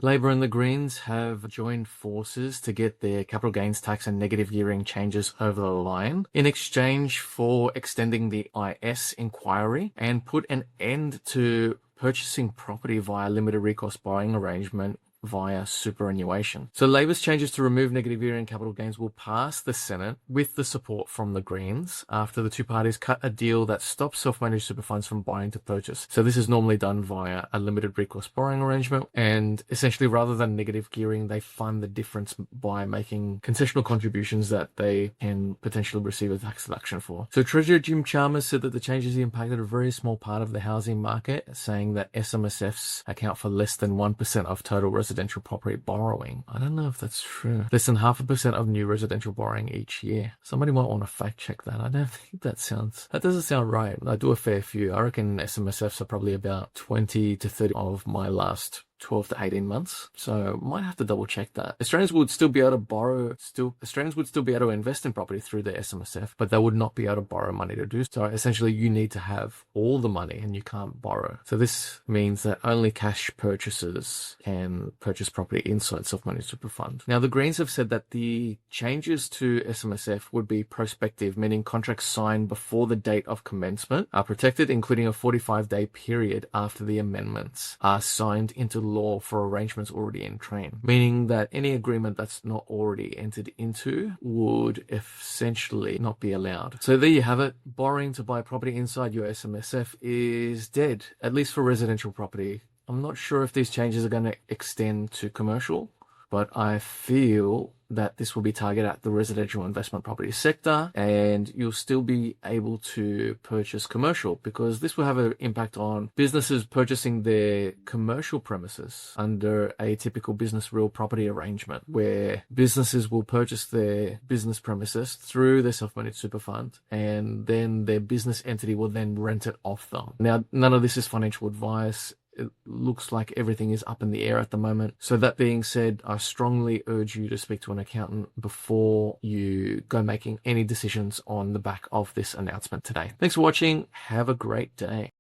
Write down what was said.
Labor and the Greens have joined forces to get their capital gains tax and negative gearing changes over the line in exchange for extending the IS inquiry and put an end to purchasing property via limited recourse borrowing arrangement via superannuation. So Labor's changes to remove negative gearing capital gains will pass the Senate with the support from the Greens after the two parties cut a deal that stops self-managed super funds from buying to purchase. So this is normally done via a limited recourse borrowing arrangement, and essentially rather than negative gearing, they fund the difference by making concessional contributions that they can potentially receive a tax deduction for. So Treasurer Jim Chalmers said that the changes impacted a very small part of the housing market, saying that SMSFs account for less than 1% of total residential property borrowing. I don't know if that's true. Less than 0.5% of new residential borrowing each year. Somebody might want to fact check that. I don't think that doesn't sound right. I do a fair few. I reckon SMSFs are probably about 20 to 30 of my last 12 to 18 months. So might have to double check that. Australians would still be able to invest in property through the SMSF, but they would not be able to borrow money to do so. Essentially, you need to have all the money and you can't borrow. So this means that only cash purchasers can purchase property inside self-managed super fund. Now, the Greens have said that the changes to SMSF would be prospective, meaning contracts signed before the date of commencement are protected, including a 45-day period after the amendments are signed into law for arrangements already in train, meaning that any agreement that's not already entered into would essentially not be allowed. So there you have it. Borrowing to buy property inside your SMSF is dead, at least for residential property. I'm not sure if these changes are going to extend to commercial, but I feel that this will be targeted at the residential investment property sector, and you'll still be able to purchase commercial because this will have an impact on businesses purchasing their commercial premises under a typical business real property arrangement, where businesses will purchase their business premises through their self-managed super fund, and then their business entity will then rent it off them. Now, none of this is financial advice. It looks like everything is up in the air at the moment. So that being said, I strongly urge you to speak to an accountant before you go making any decisions on the back of this announcement today. Thanks for watching. Have a great day.